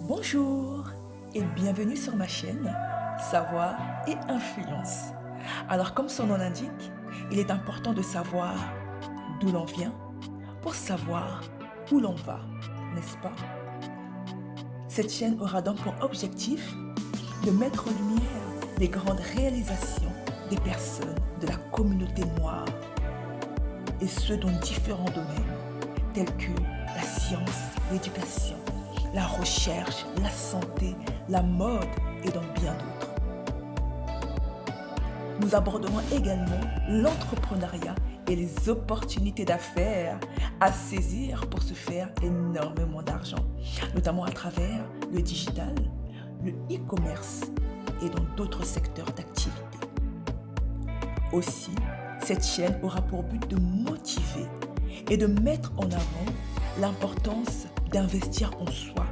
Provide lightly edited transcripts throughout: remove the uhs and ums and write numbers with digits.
Bonjour et bienvenue sur ma chaîne Savoir et Influence. Alors comme son nom l'indique, il est important de savoir d'où l'on vient pour savoir où l'on va, n'est-ce pas? Cette chaîne aura donc pour objectif de mettre en lumière les grandes réalisations des personnes de la communauté noire et ce dans différents domaines tels que la science, l'éducation, la recherche, la santé, la mode et dans bien d'autres. Nous aborderons également l'entrepreneuriat et les opportunités d'affaires à saisir pour se faire énormément d'argent, notamment à travers le digital, le e-commerce et dans d'autres secteurs d'activité. Aussi, cette chaîne aura pour but de motiver et de mettre en avant l'importance d'investir en soi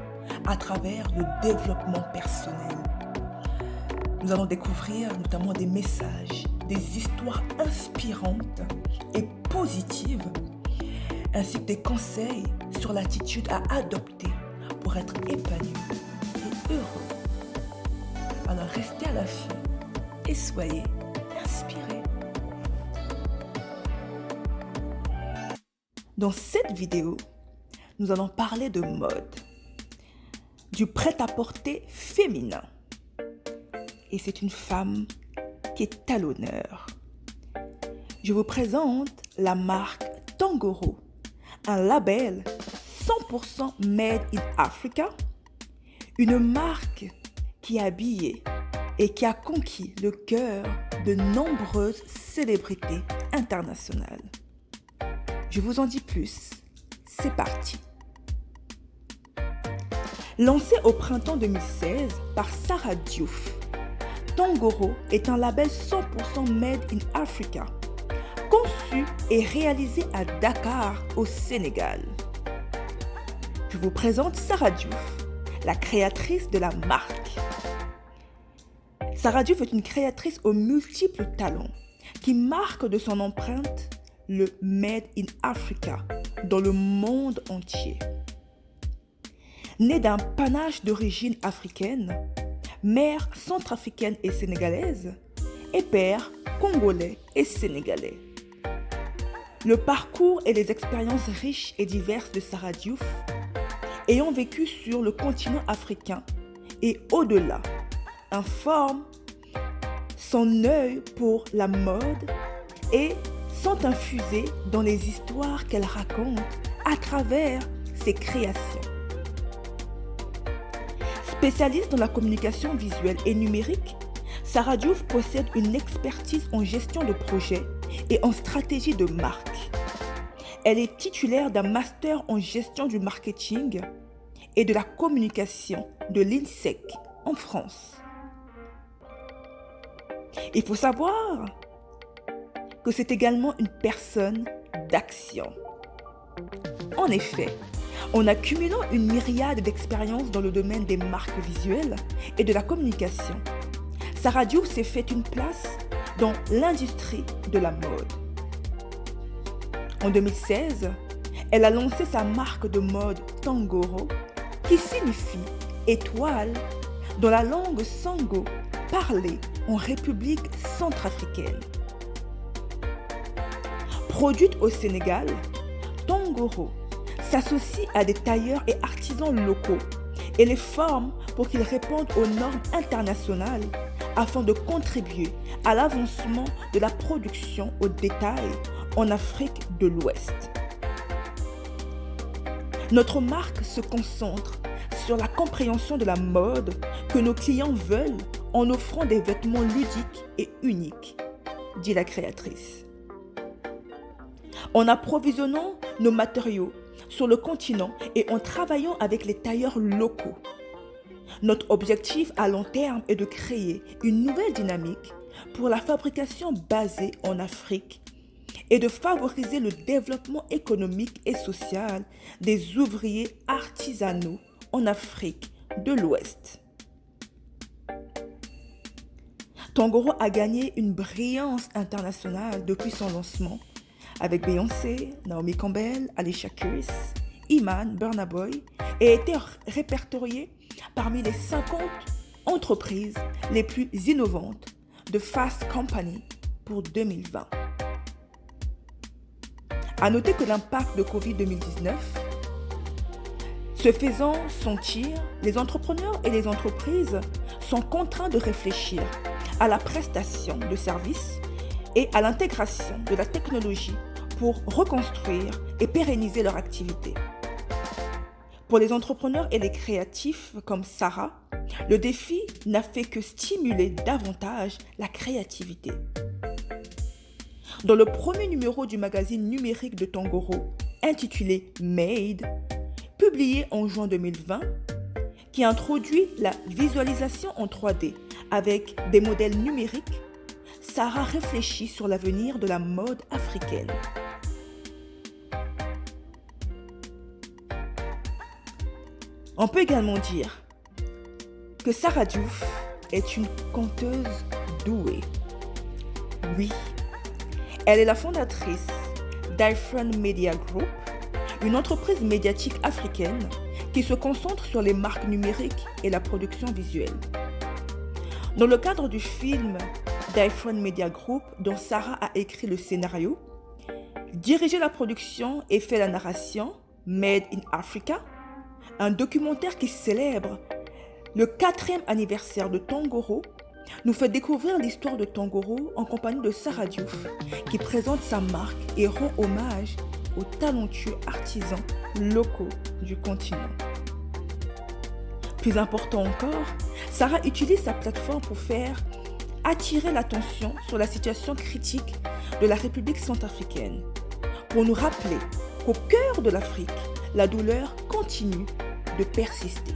à travers le développement personnel. Nous allons découvrir notamment des messages, des histoires inspirantes et positives, ainsi que des conseils sur l'attitude à adopter pour être épanoui et heureux. Alors restez à l'affût et soyez inspirés. Dans cette vidéo, nous allons parler de mode, du prêt-à-porter féminin. Et c'est une femme qui est à l'honneur. Je vous présente la marque Tongoro, un label 100% Made in Africa, une marque qui a habillé et qui a conquis le cœur de nombreuses célébrités internationales. Je vous en dis plus, c'est parti. Lancé au printemps 2016 par Sarah Diouf, Tongoro est un label 100% Made in Africa, conçu et réalisé à Dakar, au Sénégal. Je vous présente Sarah Diouf, la créatrice de la marque. Sarah Diouf est une créatrice aux multiples talents qui marque de son empreinte le Made in Africa dans le monde entier. Née d'un panache d'origine africaine, mère centrafricaine et sénégalaise, et père congolais et sénégalais. Le parcours et les expériences riches et diverses de Sarah Diouf, ayant vécu sur le continent africain et au-delà, informent son œil pour la mode et sont infusées dans les histoires qu'elle raconte à travers ses créations. Spécialiste dans la communication visuelle et numérique, Sarah Diouf possède une expertise en gestion de projet et en stratégie de marque. Elle est titulaire d'un master en gestion du marketing et de la communication de l'INSEC en France. Il faut savoir que c'est également une personne d'action. En effet, en accumulant une myriade d'expériences dans le domaine des marques visuelles et de la communication, Sarah Diouf s'est fait une place dans l'industrie de la mode. En 2016, elle a lancé sa marque de mode Tongoro, qui signifie étoile dans la langue sango parlée en République centrafricaine. Produite au Sénégal, Tongoro s'associe à des tailleurs et artisans locaux et les forme pour qu'ils répondent aux normes internationales afin de contribuer à l'avancement de la production au détail en Afrique de l'Ouest. Notre marque se concentre sur la compréhension de la mode que nos clients veulent en offrant des vêtements ludiques et uniques, dit la créatrice. En approvisionnant nos matériaux sur le continent et en travaillant avec les tailleurs locaux. Notre objectif à long terme est de créer une nouvelle dynamique pour la fabrication basée en Afrique et de favoriser le développement économique et social des ouvriers artisanaux en Afrique de l'Ouest. Tongoro a gagné une brillance internationale depuis son lancement avec Beyoncé, Naomi Campbell, Alicia Keys, Iman, Burna Boy et a été répertorié parmi les 50 entreprises les plus innovantes de Fast Company pour 2020. À noter que l'impact de Covid-2019, se faisant sentir, les entrepreneurs et les entreprises sont contraints de réfléchir à la prestation de services et à l'intégration de la technologie pour reconstruire et pérenniser leur activité. Pour les entrepreneurs et les créatifs comme Sarah, le défi n'a fait que stimuler davantage la créativité. Dans le premier numéro du magazine numérique de Tongoro, intitulé Made, publié en juin 2020, qui introduit la visualisation en 3D avec des modèles numériques, Sarah réfléchit sur l'avenir de la mode africaine. On peut également dire que Sarah Diouf est une conteuse douée. Oui, elle est la fondatrice d'Ifrane Media Group, une entreprise médiatique africaine qui se concentre sur les marques numériques et la production visuelle. Dans le cadre du film d'Ifrane Media Group, dont Sarah a écrit le scénario, dirigé la production et fait la narration, Made in Africa, un documentaire qui célèbre le 4e anniversaire de Tongoro, nous fait découvrir l'histoire de Tongoro en compagnie de Sarah Diouf, qui présente sa marque et rend hommage aux talentueux artisans locaux du continent. Plus important encore, Sarah utilise sa plateforme pour faire attirer l'attention sur la situation critique de la République centrafricaine, pour nous rappeler qu'au cœur de l'Afrique, la douleur continue de persister.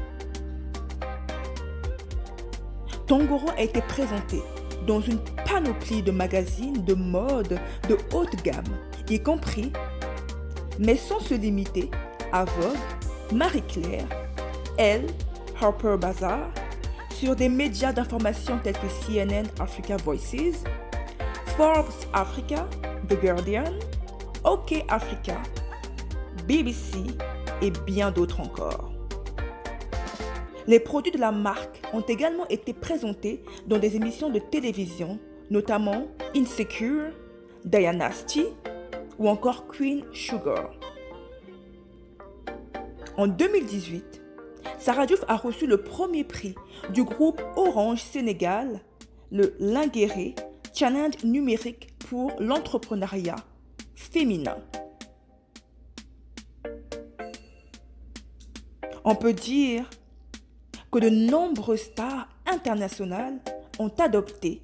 Tongoro a été présenté dans une panoplie de magazines de mode de haute gamme, y compris, mais sans se limiter, à Vogue, Marie Claire, Elle, Harper Bazaar, sur des médias d'information tels que CNN Africa Voices, Forbes Africa, The Guardian, OK Africa, BBC et bien d'autres encore. Les produits de la marque ont également été présentés dans des émissions de télévision, notamment Insecure, Dynasty ou encore Queen Sugar. En 2018, Sarah Diouf a reçu le premier prix du groupe Orange Sénégal, le Linguéré Challenge numérique pour l'entrepreneuriat féminin. On peut dire que de nombreuses stars internationales ont adopté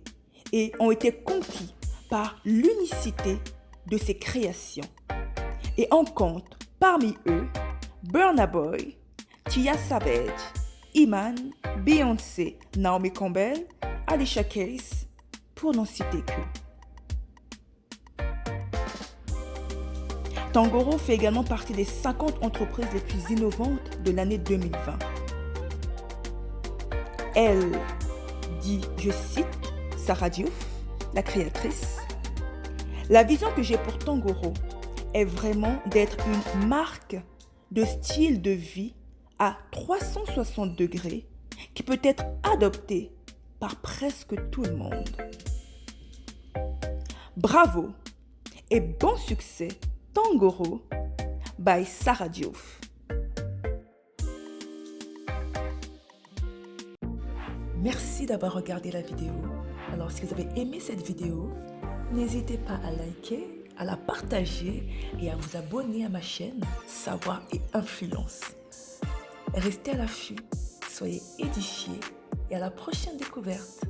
et ont été conquis par l'unicité de ses créations. Et on compte parmi eux Burna Boy, Tia Savage, Iman, Beyoncé, Naomi Campbell, Alicia Keys, pour n'en citer que. Tongoro fait également partie des 50 entreprises les plus innovantes de l'année 2020. Elle dit, je cite, Sarah Diouf, la créatrice, « La vision que j'ai pour Tongoro est vraiment d'être une marque de style de vie à 360 degrés qui peut être adoptée par presque tout le monde. Bravo et bon succès Tongoro by Sarah Diouf. » Merci d'avoir regardé la vidéo. Alors si vous avez aimé cette vidéo, n'hésitez pas à liker, à la partager et à vous abonner à ma chaîne Savoir et Influence. Restez à l'affût, soyez édifiés et à la prochaine découverte.